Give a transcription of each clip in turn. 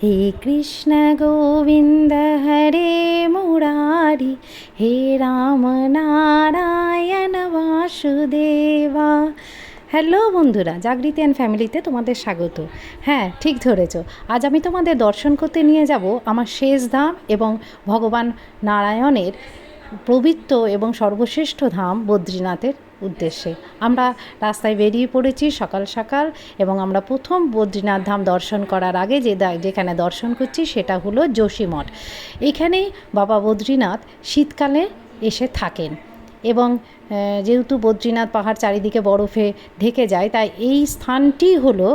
हे कृष्ण गोविंद हरे मुरारी, हे Ram Narayan Vasudeva. Hello বন্ধুরা, Jagriti and ফ্যামিলিতে তোমাদের স্বাগত। হ্যাঁ, ঠিক ধরেছ। আজ আমি তোমাদের দর্শন করতে নিয়ে যাব আমার শেষ ধাম এবং ভগবান নারায়ণের পবিত্র এবং সর্বশ্রেষ্ঠ ধাম বদ্রীনাথের উদ্দেশ্যে। আমরা রাস্তায় বেরিয়ে পড়েছি সকাল সকাল এবং আমরা প্রথম বদ্রীনাথ ধাম দর্শন করার আগে যেখানে দর্শন করছি সেটা হলো যোশীমঠ। এখানেই বাবা বদ্রীনাথ শীতকালে এসে থাকেন এবং যেহেতু বদ্রীনাথ পাহাড় চারিদিকে বরফে ঢেকে যায়, তাই এই স্থানটি হলো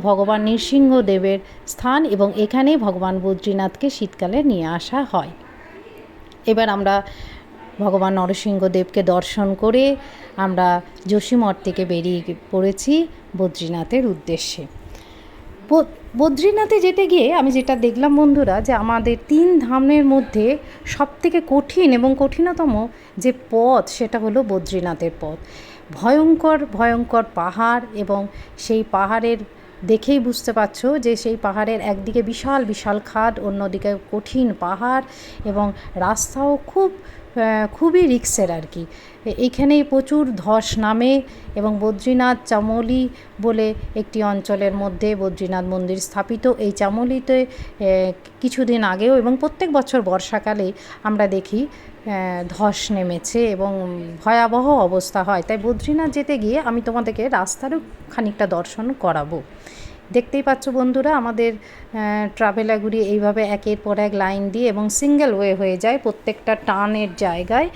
ভগবান নৃসিংহদেবের স্থান এবং এখানেই ভগবান বদ্রীনাথকে শীতকালে নিয়ে আসা হয়। এবার আমরা ভগবান নরসিংহদেবকে দর্শন করে আমরা যোশীমঠ থেকে বেরিয়ে পড়েছি বদ্রীনাথের উদ্দেশ্যে। বদ্রীনাথে যেতে গিয়ে আমি যেটা দেখলাম বন্ধুরা, যে আমাদের 3 ধামের মধ্যে সবথেকে কঠিন এবং কঠিনতম যে পথ সেটা হলো বদ্রীনাথের পথ। ভয়ঙ্কর ভয়ঙ্কর পাহাড় এবং সেই পাহাড়ের দেখেই বুঝতে পারছো যে সেই পাহাড়ের একদিকে বিশাল বিশাল খাদ, অন্যদিকে কঠিন পাহাড় এবং রাস্তাও খুবই রিক্সের আর কি। এইখানেই প্রচুর ধস নামে এবং বদ্রীনাথ চামোলি বলে একটি অঞ্চলের মধ্যে বদ্রীনাথ মন্দির স্থাপিত। এই চামোলিতে কিছুদিন আগেও এবং প্রত্যেক বছর বর্ষাকালে আমরা দেখি ধস নেমেছে এবং ভয়াবহ অবস্থা হয়। তাই বদ্রীনাথ যেতে গিয়ে আমি তোমাদেরকে রাস্তারও খানিকটা দর্শন করাবো। দেখতেই পাচ্ছ বন্ধুরা, আমাদের ট্রাভেলারগুলি এইভাবে একের পর এক লাইন দিয়ে এবং সিঙ্গেল ওয়ে হয়ে যায় প্রত্যেকটা টার্নের জায়গায়,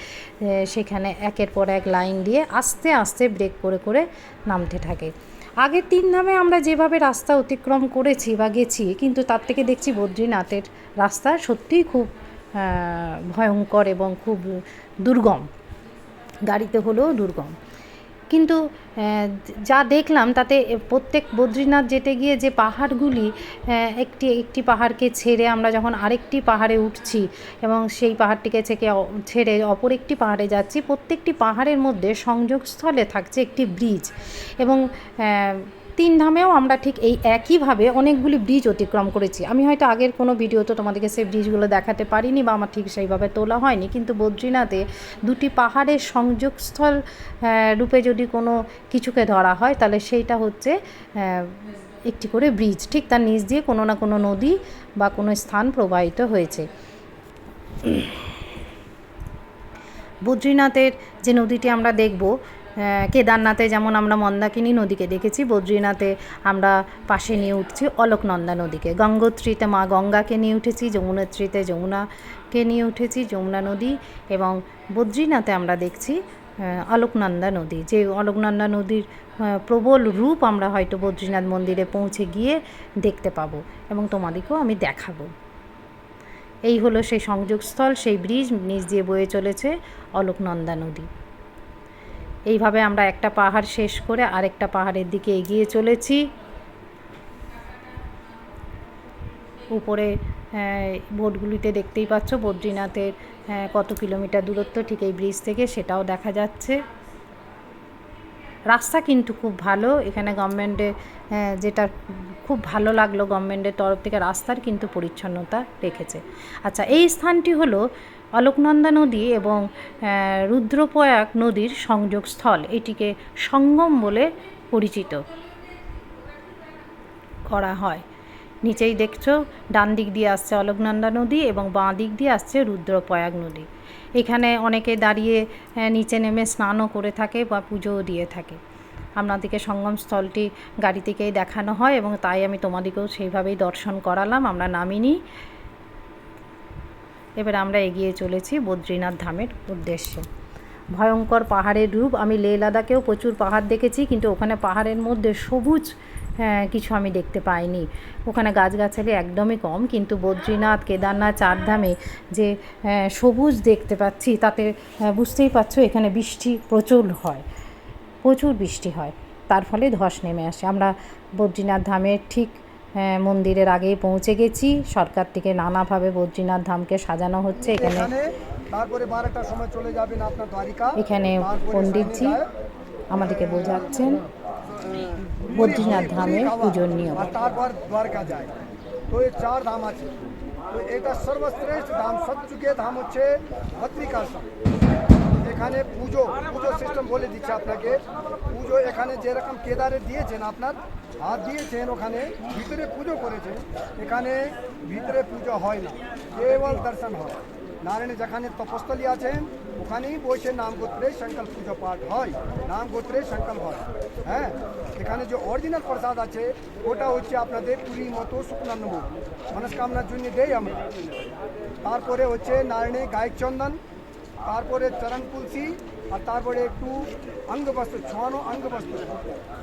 সেখানে একের পর এক লাইন দিয়ে আস্তে আস্তে ব্রেক করে করে নামতে থাকে। আগের 3 ধামে আমরা যেভাবে রাস্তা অতিক্রম করেছি বা গেছি, কিন্তু তার থেকে দেখছি বদ্রীনাথের রাস্তা সত্যিই খুব ভয়ঙ্কর এবং খুব দুর্গম, গাড়িতে হলেও দুর্গম। কিন্তু যা দেখলাম তাতে প্রত্যেক বদ্রীনাথ যেতে গিয়ে যে পাহাড়গুলি একটি পাহাড়কে ছেড়ে আমরা যখন আরেকটি পাহাড়ে উঠছি এবং সেই পাহাড়টিকে ছেড়ে অপর একটি পাহাড়ে যাচ্ছি, প্রত্যেকটি পাহাড়ের মধ্যে সংযোগস্থলে থাকছে একটি ব্রিজ এবং 3 ধামেও আমরা ঠিক এই একইভাবে অনেকগুলি ব্রিজ অতিক্রম করেছি। আমি হয়তো আগের কোনো ভিডিওতে তোমাদেরকে সেই ব্রিজগুলো দেখাতে পারিনি বা আমার ঠিক সেইভাবে তোলা হয়নি, কিন্তু বদ্রীনাথে 2টি পাহাড়ের সংযোগস্থল রূপে যদি কোনো কিছুকে ধরা হয় তাহলে সেইটা হচ্ছে একটি করে ব্রিজ। ঠিক তার নিচ দিয়ে কোনো না কোনো নদী বা কোনো স্থান প্রবাহিত হয়েছে। বদ্রীনাথের যে নদীটি আমরা দেখব, কেদারনাথে যেমন আমরা মন্দাকিনী নদীকে দেখেছি, বদ্রীনাথে আমরা পাশে নিয়ে উঠছি অলকনন্দা নদীকে। গঙ্গোত্রীতে মা গঙ্গাকে নিয়ে উঠেছি, যমুনোত্রীতে যমুনাকে নিয়ে উঠেছি, যমুনা নদী, এবং বদ্রীনাথে আমরা দেখছি অলকনন্দা নদী। যে অলকনন্দা নদীর প্রবল রূপ আমরা হয়তো বদ্রীনাথ মন্দিরে পৌঁছে গিয়ে দেখতে পাবো এবং তোমাদেরকেও আমি দেখাবো। এই হলো সেই সংযোগস্থল, সেই ব্রিজ, নিচ দিয়ে বয়ে চলেছে অলকনন্দা নদী। এইভাবে আমরা একটা পাহাড় শেষ করে আরেকটা পাহাড়ের দিকে এগিয়ে চলেছি। উপরে বোর্ডগুলিতে দেখতেই পাচ্ছ বদ্রীনাথের কত কিলোমিটার দূরত্ব ঠিক এই ব্রিজ থেকে, সেটাও দেখা যাচ্ছে। রাস্তা কিন্তু খুব ভালো এখানে, গভর্নমেন্টে যেটা খুব ভালো লাগলো, গভর্নমেন্টের তরফ থেকে রাস্তার কিন্তু পরিচ্ছন্নতা রেখেছে। আচ্ছা, এই স্থানটি হলো অলকনন্দা নদী এবং রুদ্রপ্রয়াগ নদীর সংযোগস্থল। এটিকে সঙ্গম বলে পরিচিত করা হয়। নিচেই দেখছো ডান দিক দিয়ে আসছে অলকনন্দা নদী এবং বাঁ দিক দিয়ে আসছে রুদ্রপ্রয়াগ নদী। এখানে অনেকে দাঁড়িয়ে নিচে নেমে স্নানও করে থাকে বা পুজোও দিয়ে থাকে। আপনাদেরকে সঙ্গমস্থলটি গাড়ি থেকেই দেখানো হয় এবং তাই আমি তোমাদেরকেও সেইভাবেই দর্শন করালাম। আমরা নামিনি। এবার আমরা এগিয়ে চলেছি বদ্রীনাথ ধামের উদ্দেশ্যে। ভয়ঙ্কর পাহাড়ের রূপ। আমি লেহ লাদাখেও প্রচুর পাহাড় দেখেছি, কিন্তু ওখানে পাহাড়ের মধ্যে সবুজ কিছু আমি দেখতে পাইনি। ওখানে গাছগাছালি একদমই কম, কিন্তু বদ্রীনাথ, কেদারনাথ, 4 ধামে যে সবুজ দেখতে পাচ্ছি তাতে বুঝতেই পারছো এখানে বৃষ্টি প্রচুর বৃষ্টি হয়, তার ফলে ধস নেমে আসে। আমরা বদ্রীনাথ ধামের ঠিক মন্দিরের আগেই পৌঁছে গেছি। সরকার থেকে নানাভাবে বদ্রীনাথ ধামকে সাজানো হচ্ছে। এখানে পণ্ডিতজি আমাদেরকে বোঝাচ্ছেন। বদ্রীনাথ ধামে পুজোর নিয়ম। আর তারপর দ্বারকা যায়। তো এই 4 ধাম আছে। তো এটা সর্বশ্রেষ্ঠ ধাম, সবচেয়ে ধাম হচ্ছে বদ্রিকাশ্রম। এখানে পুজো সিস্টেম বলে দিচ্ছে আপনাকে। পুজো এখানে যেরকম কেদারে দিয়েছেন, আপনার হাত দিয়েছেন, ওখানে ভিতরে পুজো করেছেন। এখানে ভিতরে পুজো হয় না, কেবল দর্শন হয়। নারায়ণ যেখানে তপস্থলী আছেন ওখানেই বসে নাম গোত্রে সংকল্প পুজো পাঠ হয়, নাম গোত্রে সংকল্প হয়। হ্যাঁ, এখানে যে অরিজিনাল প্রসাদ আছে ওটা হচ্ছে আপনাদের পুরীর মতো শুকনান্ন মনস্কামনার জন্য দেই আমরা। তারপরে হচ্ছে নারায়ণে গায়ক চন্দন, তারপরে চরণ তুলসী, আর তারপরে একটু অঙ্গবস্ত্র, ছোঁয়ানো অঙ্গবস্ত্র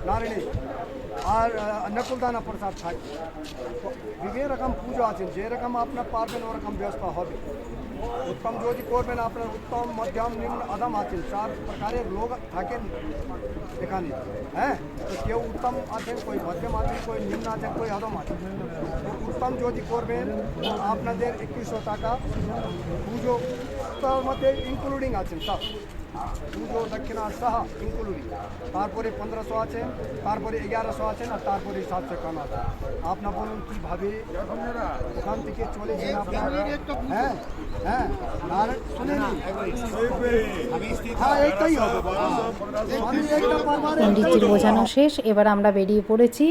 নারায়ণে, আর নকুলদানা প্রসাদ থাকে। বিভিন্ন রকম পুজো আছেন, যেরকম আপনার পারবেন ওরকম ব্যবস্থা হবে। উত্তম যদি করবেন আপনার, উত্তম মধ্যম নিম্ন আদম আছেন, 4 প্রকারের লোক থাকেন এখানে। হ্যাঁ, তো কেউ উত্তম আছেন, কই মধ্যম আছেন, কই নিম্ন আছেন, কই আদম আছেন। উত্তম যদি করবেন আপনাদের 2100 টাকা পুজো, তার মধ্যে ইনক্লুডিং আছেন সব, পুজো দক্ষিণা সহ ইনক্লুডিং। তারপরে 1500 আছেন, তারপরে 1100 আছেন, আর তারপরে 700 আছে। আপনার বলুন কীভাবে ওখান থেকে চলেছেন আপনার। হ্যাঁ হ্যাঁ, নারায়ণ শুনেন, হ্যাঁ এইটাই হবে। আমি একটা পণ্ডিতজির বোঝানো শেষ, এবার আমরা বেরিয়ে পড়েছি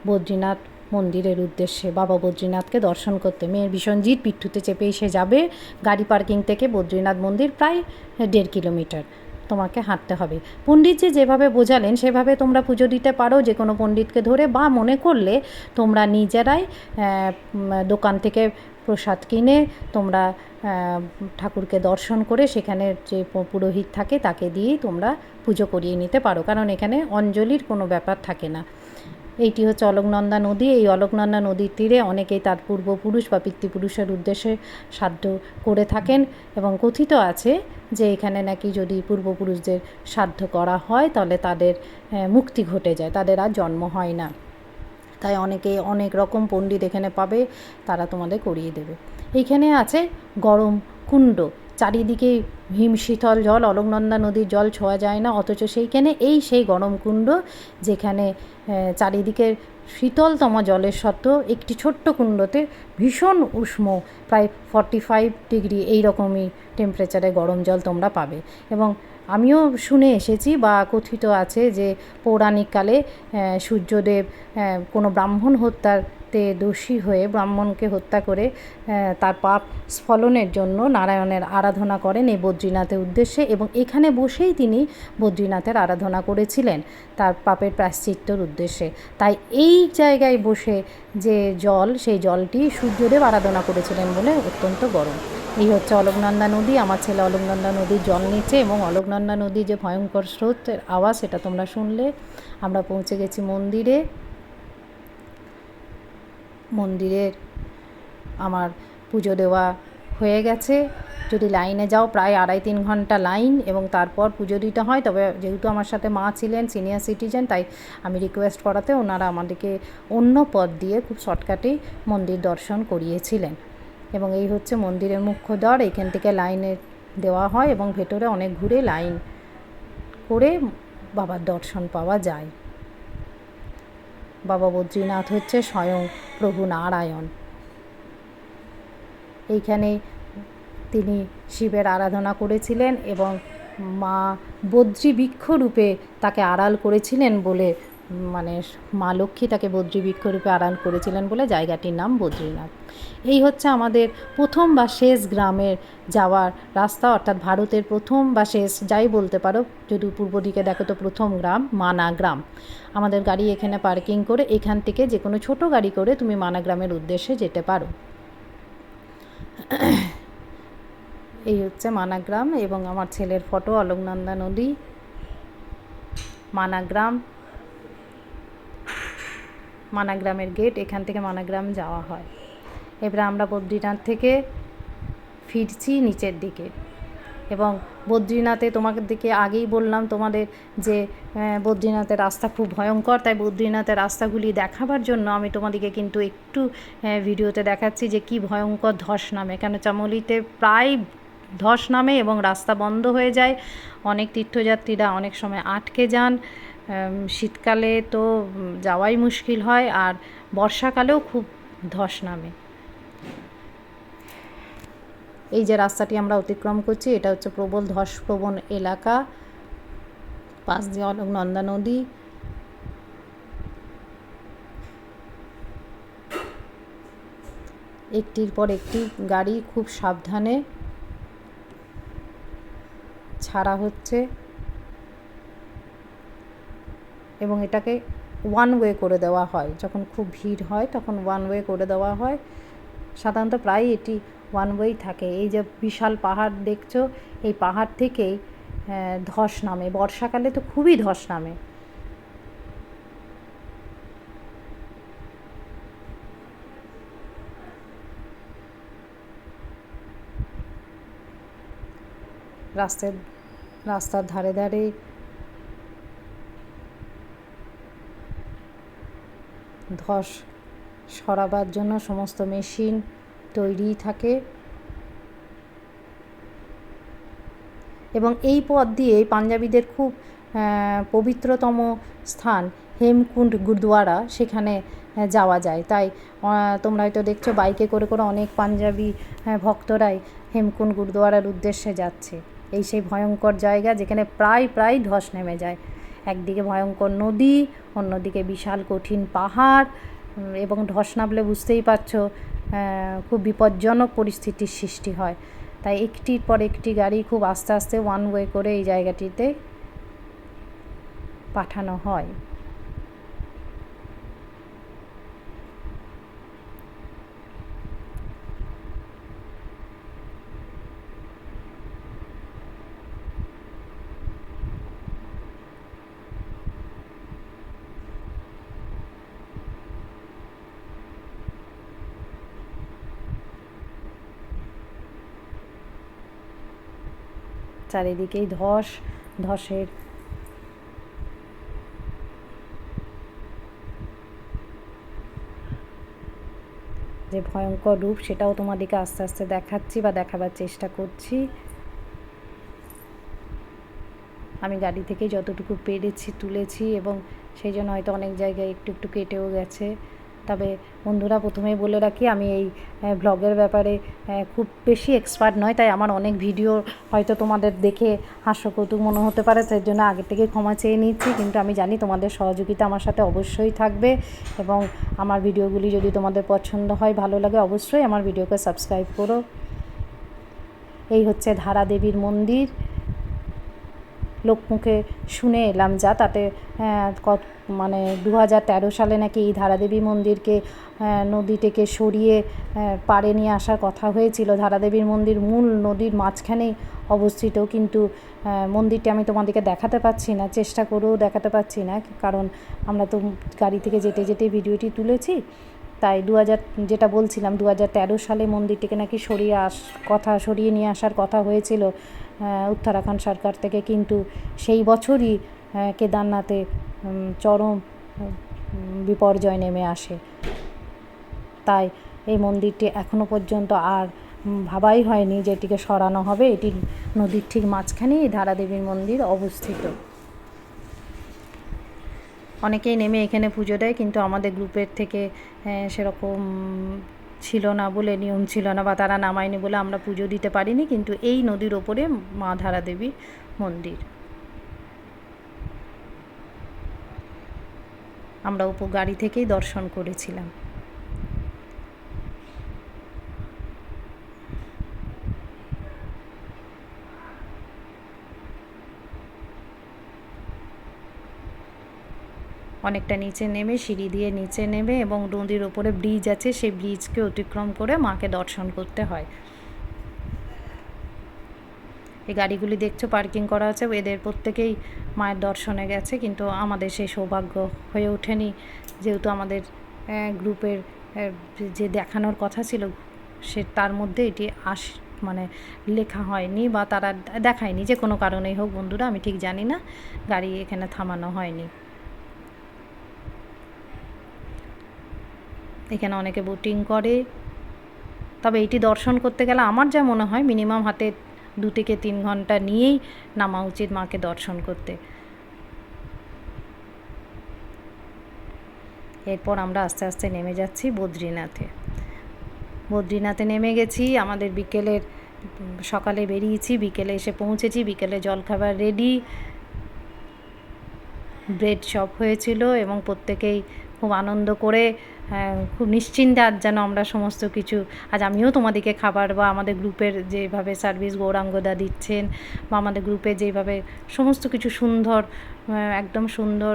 বদ্রীনাথ মন্দিরের উদ্দেশ্যে, বাবা বদ্রীনাথকে দর্শন করতে। মেয়ের ভীষণজিৎ, পিঠুতে চেপে এসে যাবে। গাড়ি পার্কিং থেকে বদ্রীনাথ মন্দির প্রায় 1.5 কিলোমিটার তোমাকে হাঁটতে হবে। পণ্ডিতজি যেভাবে বোঝালেন সেভাবে তোমরা পুজো দিতে পারো, যে কোনো পণ্ডিতকে ধরে, বা মনে করলে তোমরা নিজেরাই দোকান থেকে প্রসাদ কিনে তোমরা ঠাকুরকে দর্শন করে সেখানে যে পুরোহিত থাকে তাকে দিয়েই তোমরা পুজো করিয়ে নিতে পারো, কারণ এখানে অঞ্জলির কোনো ব্যাপার থাকে না। এইটি হচ্ছে অলকনন্দা নদী। এই অলকনন্দা নদীর তীরে অনেকেই তার পূর্বপুরুষ বা পিতৃপুরুষের উদ্দেশ্যে শ্রাদ্ধ করে থাকেন, এবং কথিত আছে যে এখানে নাকি যদি পূর্বপুরুষদের শ্রাদ্ধ করা হয় তাহলে তাদের মুক্তি ঘটে যায়, তাদের আর জন্ম হয় না। তাই অনেকে অনেক রকম পণ্ডিত এখানে পাবে, তারা তোমাদের করিয়ে দেবে। এইখানে আছে গরম কুণ্ড, চারিদিকে হিম শীতল জল, অলকনন্দা নদীর জল ছোঁয়া যায় না, অথচ সেইখানে সেই গরম কুণ্ড, যেখানে চারিদিকে শীতলতম জলের সত্ত্বেও একটি ছোট্ট কুণ্ডতে ভীষণ উষ্ণ, প্রায় 45 ডিগ্রি এইরকমই টেম্পারেচারে গরম জল তোমরা পাবে। এবং আমিও শুনে এসেছি বা কথিত আছে যে পৌরাণিককালে সূর্যদেব কোনো ব্রাহ্মণ হত্যাতে দোষী হয়ে ব্রাহ্মণকে হত্যা করে তার পাপ স্খলনের জন্য নারায়ণের আরাধনা করেন এই বদ্রীনাথের উদ্দেশ্যে, এবং এখানে বসেই তিনি বদ্রীনাথের আরাধনা করেছিলেন তার পাপের প্রায়শ্চিত্তর উদ্দেশ্যে। তাই এই জায়গায় বসে যে জল, সেই জলটি সূর্যদেব আরাধনা করেছিলেন বলে অত্যন্ত গরম। এই হচ্ছে অলকনন্দা নদী। আমার ছেলে অলকনন্দা নদীর জল নিচ্ছে, এবং অলকনন্দা নদীর যে ভয়ঙ্কর স্রোতের আওয়াজ সেটা তোমরা শুনলে। আমরা পৌঁছে গেছি মন্দিরে। মন্দিরের আমার পুজো দেওয়া হয়ে গেছে। যদি লাইনে যাও প্রায় 2.5-3 ঘন্টা লাইন, এবং তারপর পুজো দিতে হয়। তবে যেহেতু আমার সাথে মা ছিলেন, সিনিয়র সিটিজেন, তাই আমি রিকোয়েস্ট করাতে ওনারা আমাদেরকে অন্য পথ দিয়ে খুব শর্টকাটেই মন্দির দর্শন করিয়েছিলেন। এবং এই হচ্ছে মন্দিরের মুখ্য দ্বার। এখান থেকে লাইনে দেওয়া হয় এবং ভেতরে অনেক ঘুরে লাইন করে বাবার দর্শন পাওয়া যায়। বাবা বদ্রীনাথ হচ্ছে স্বয়ং প্রভু নারায়ণ। এইখানে তিনি শিবের আরাধনা করেছিলেন এবং মা বদ্রী বৃক্ষরূপে তাকে আড়াল করেছিলেন বলে, মানে মা লক্ষ্মী তাকে বদ্রী বৃক্ষরূপে আড়াল করেছিলেন বলে জায়গাটির নাম বদ্রীনাথ। এই হচ্ছে আমাদের প্রথম বা শেষ গ্রামের যাওয়ার রাস্তা, অর্থাৎ ভারতের প্রথম বা শেষ যাই বলতে পারো। যদি পূর্ব দিকে দেখো তো প্রথম গ্রাম মানা গ্রাম। আমাদের গাড়ি এখানে পার্কিং করে এখান থেকে যে কোনো ছোটো গাড়ি করে তুমি মানা গ্রামের উদ্দেশ্যে যেতে পারো। এই হচ্ছে মানাগ্রাম, এবং আমার ছেলের ফটো, অলকনন্দা নদী, মানাগ্রাম, মানাগ্রামের গেট। এখান থেকে মানাগ্রাম যাওয়া হয়। এবার আমরা বদ্রীনাথ থেকে ফিরছি নিচের দিকে। এবং বদ্রীনাথে তোমাদের দিকে আগেই বললাম তোমাদের যে বদ্রীনাথের রাস্তা খুব ভয়ঙ্কর, তাই বদ্রীনাথের রাস্তাগুলি দেখাবার জন্য আমি তোমাদেরকে কিন্তু একটু ভিডিওতে দেখাচ্ছি যে কি ভয়ঙ্কর ধস নামে। কেন চামলিতে প্রায় ধস নামে এবং রাস্তা বন্ধ হয়ে যায়। অনেক তীর্থযাত্রীরা অনেক সময় আটকে যান। শীতকালে তো যাওয়াই মুশকিল হয়, আর বর্ষাকালেও খুব ধস নামে। এই যে রাস্তাটি আমরা অতিক্রম করছি এটা হচ্ছে প্রবল ধসপ্রবণ এলাকা, পাশ দিয়ে অলকনন্দা নদী। একটির পর একটি গাড়ি খুব সাবধানে ছাড়া হচ্ছে এবং এটাকে ওয়ান ওয়ে করে দেওয়া হয়। যখন খুব ভিড় হয় তখন ওয়ান ওয়ে করে দেওয়া হয়। সাধারণত প্রায় এটি ওয়ান ওয়েই থাকে। এই যে বিশাল পাহাড় দেখছো, এই পাহাড় থেকেই ধস নামে, বর্ষাকালে তো খুবই ধস নামে। রাস্তার ধারে ধারে ধস সরাবার জন্য সমস্ত মেশিন তৈরি থাকে এবং এই পথ দিয়ে পাঞ্জাবিদের খুব পবিত্রতম স্থান হেমকুণ্ড গুরুদুয়ারা, সেখানে যাওয়া যায়। তাই তোমরা হয়তো দেখছো বাইকে করে করে অনেক পাঞ্জাবি ভক্তরাই হেমকুণ্ড গুরুদুয়ারার উদ্দেশ্যে যাচ্ছে। এই সেই ভয়ঙ্কর জায়গা যেখানে প্রায় ধস নেমে যায়। একদিকে ভয়ঙ্কর নদী, অন্যদিকে বিশাল কঠিন পাহাড় এবং ধস নামলে বুঝতেই পারছো খুব বিপজ্জনক পরিস্থিতির সৃষ্টি হয়। তাই একটির পর একটি গাড়ি খুব আস্তে আস্তে ওয়ান ওয়ে করে এই জায়গাটিতে পাঠানো হয়। চারিদিকেই ধসের যে ভয়ঙ্কর রূপ সেটাও তোমাদেরকে আস্তে আস্তে দেখাচ্ছি বা দেখাবার চেষ্টা করছি। আমি গাড়ি থেকে যতটুকু পেরেছি তুলেছি এবং সেই জন্য হয়তো অনেক জায়গায় একটু একটু কেটেও গেছে। তবে বন্ধুরা, প্রথমেই বলে রাখি আমি এই ব্লগের ব্যাপারে খুব বেশি এক্সপার্ট নয়, তাই আমার অনেক ভিডিও হয়তো তোমাদের দেখে হাস্যকৌতুক মনে হতে পারে, তার জন্য আগে থেকে ক্ষমা চেয়ে নিচ্ছি। কিন্তু আমি জানি তোমাদের সহযোগিতা আমার সাথে অবশ্যই থাকবে এবং আমার ভিডিওগুলি যদি তোমাদের পছন্দ হয়, ভালো লাগে, অবশ্যই আমার ভিডিওকে সাবস্ক্রাইব করো। এই হচ্ছে ধারা দেবীর মন্দির। লোকমুখে শুনে এলাম যা, তাতে মানে 2013 সালে নাকি এই ধারাদেবী মন্দিরকে নদী থেকে সরিয়ে পাড়ে নিয়ে আসার কথা হয়েছিল। ধারাদেবীর মন্দির মূল নদীর মাঝখানেই অবস্থিত, কিন্তু মন্দিরটি আমি তোমাদেরকে দেখাতে পাচ্ছি না, চেষ্টা করেও দেখাতে পাচ্ছি না, কারণ আমরা তো গাড়ি থেকে যেতে ভিডিওটি তুলেছি। তাই যেটা বলছিলাম 2013 সালে মন্দিরটিকে নাকি সরিয়ে নিয়ে আসার কথা হয়েছিল উত্তরাখণ্ড সরকার থেকে, কিন্তু সেই বছরই কেদারনাথে চরম বিপর্যয় নেমে আসে। তাই এই মন্দিরটি এখনও পর্যন্ত আর ভাবাই হয়নি যে এটিকে সরানো হবে। এটি নদীর ঠিক মাঝখানেই ধারাদেবীর মন্দির অবস্থিত। অনেকেই নেমে এখানে পুজো দেয়, কিন্তু আমাদের গ্রুপের থেকে সেরকম ছিল না বলে, নিয়ম ছিল না বা তারা নামায়নি বলে আমরা পুজো দিতে পারিনি। কিন্তু এই নদীর ওপরে মা ধারাদেবীর মন্দির, আমরা গাড়ি থেকেই দর্শন করেছিলাম। অনেকটা নিচে নেমে সিঁড়ি দিয়ে নিচে নেমে এবং নদীর ওপরে ব্রিজ আছে, সেই ব্রিজকে অতিক্রম করে মাকে দর্শন করতে হয়। এই গাড়িগুলি দেখছো পার্কিং করা আছে, এদের প্রত্যেকেই মায়ের দর্শনে গেছে, কিন্তু আমাদের সেই সৌভাগ্য হয়ে ওঠেনি, যেহেতু আমাদের গ্রুপের যে দেখানোর কথা ছিল সে তার মধ্যে এটি মানে লেখা হয়নি বা তারা দেখায়নি, যে কোনো কারণেই হোক বন্ধুরা, আমি ঠিক জানি না, গাড়ি এখানে থামানো হয়নি। এখানে অনেকে বোটিং করে। তবে এটি দর্শন করতে গেলে আমার যা মনে হয় মিনিমাম হাতে 2 থেকে 3 ঘন্টা নিয়েই নামা উচিত মাকে দর্শন করতে। এরপর আমরা আস্তে আস্তে নেমে যাচ্ছি বদ্রীনাথে। বদ্রীনাথে নেমে গেছি, আমাদের বিকেলের সকালে বেরিয়েছি, বিকেলে এসে পৌঁছেছি, বিকেলে জলখাবার রেডি, ব্রেড চপ হয়েছিল এবং প্রত্যেকেই খুব আনন্দ করে খুব নিশ্চিন্তে আজ যেন আমরা সমস্ত কিছু, আজ আমিও তোমাদেরকে খাবার বা আমাদের গ্রুপের যেভাবে সার্ভিস গৌরাঙ্গদা দিচ্ছেন বা আমাদের গ্রুপে যেভাবে সমস্ত কিছু সুন্দর একদম সুন্দর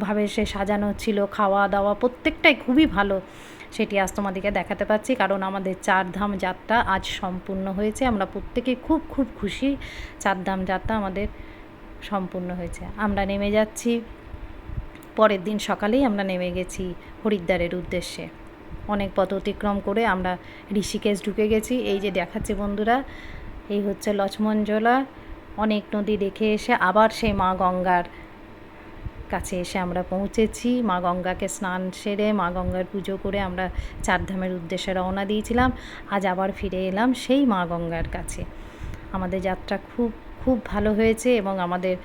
ভাবে সে সাজানো ছিল, খাওয়া দাওয়া প্রত্যেকটাই খুবই ভালো, সেটি আজ তোমাদেরকে দেখাতে পাচ্ছি। কারণ আমাদের চারধাম যাত্রা আজ সম্পূর্ণ হয়েছে, আমরা প্রত্যেকেই খুব খুব খুশি, চারধাম যাত্রা আমাদের সম্পূর্ণ হয়েছে। আমরা নেমে যাচ্ছি, পরের দিন সকালেই আমরা নেমে গেছি হরিদ্বারের উদ্দেশ্যে। অনেক পথ অতিক্রম করে আমরা ঋষিকেশ ঢুকে গেছি। এই যে দেখাচ্ছি বন্ধুরা, এই হচ্ছে লক্ষ্মণঝোলা। অনেক নদী দেখে এসে আবার সেই মা গঙ্গার কাছে এসে আমরা পৌঁছেছি। মা গঙ্গাকে স্নান সেরে মা গঙ্গার পুজো করে আমরা চারধামের উদ্দেশ্যে রওনা দিয়েছিলাম। আজ আবার ফিরে এলাম সেই মা গঙ্গার কাছে। আমাদের যাত্রা খুব খুব ভালো হয়েছে এবং আমাদের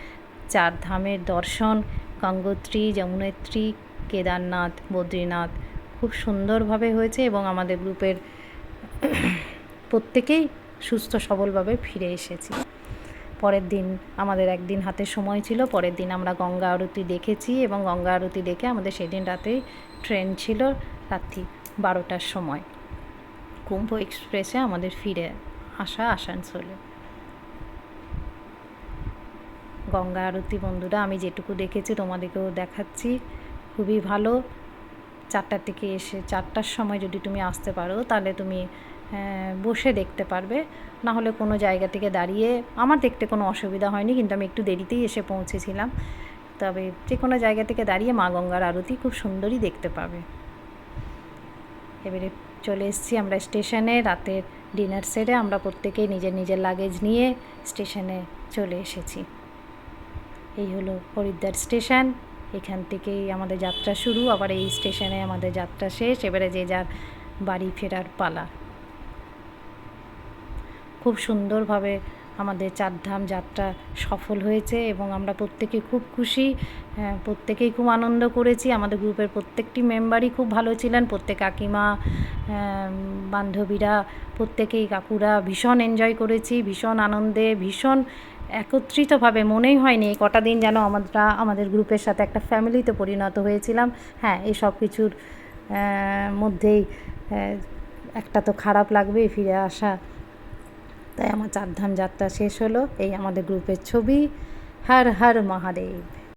চার ধামের দর্শন গঙ্গোত্রী, যমুনোত্রী, কেদারনাথ, বদ্রীনাথ খুব সুন্দরভাবে হয়েছে এবং আমাদের গ্রুপের প্রত্যেকেই সুস্থ সবলভাবে ফিরে এসেছি। পরের দিন আমাদের একদিন হাতে সময় ছিল, পরের দিন আমরা গঙ্গা আরতি দেখেছি এবং গঙ্গা আরতি দেখে আমাদের সেদিন রাতেই ট্রেন ছিল রাত্রি 12টার সময় কুম্ভ এক্সপ্রেসে আমাদের ফিরে আসা আসানসোলে। গঙ্গা আরতি বন্ধুরা আমি যেটুকু দেখেছি তোমাদেরকেও দেখাচ্ছি, খুবই ভালো। 4টা থেকে এসে 4টার সময় যদি তুমি আসতে পারো তাহলে তুমি বসে দেখতে পারবে, না হলে কোনো জায়গা থেকে দাঁড়িয়ে, আমার দেখতে কোনো অসুবিধা হয়নি, কিন্তু আমি একটু দেরিতেই এসে পৌঁছেছিলাম। তবে যে কোনো জায়গা থেকে দাঁড়িয়ে মা গঙ্গার আরতি খুব সুন্দরই দেখতে পাবে। এবারে চলে এসেছি আমরা স্টেশনে, রাতের ডিনার সেরে আমরা প্রত্যেকেই নিজের নিজের লাগেজ নিয়ে স্টেশনে চলে এসেছি। এই হলো হরিদ্বার স্টেশন, এখান থেকেই আমাদের যাত্রা শুরু, আবার এই স্টেশনে আমাদের যাত্রা শেষ। এবারে যে যার বাড়ি ফেরার পালা। খুব সুন্দরভাবে আমাদের চারধাম যাত্রা সফল হয়েছে এবং আমরা প্রত্যেকেই খুব খুশি, প্রত্যেকেই খুব আনন্দ করেছি। আমাদের গ্রুপের প্রত্যেকটি মেম্বারই খুব ভালো ছিলেন, প্রত্যেক কাকিমা, বান্ধবীরা, প্রত্যেকেই কাকুরা ভীষণ এনজয় করেছি, ভীষণ আনন্দে, ভীষণ একত্রিতভাবে মনেই হয়নি এই কটা দিন যেন আমরা আমাদের গ্রুপের সাথে একটা ফ্যামিলিতে পরিণত হয়েছিলাম। হ্যাঁ, এই সব কিছুর মধ্যেই একটা তো খারাপ লাগবেই ফিরে আসা, তাই আমার চারধাম যাত্রা শেষ হলো। এই আমাদের গ্রুপের ছবি। হর হর মহাদেব।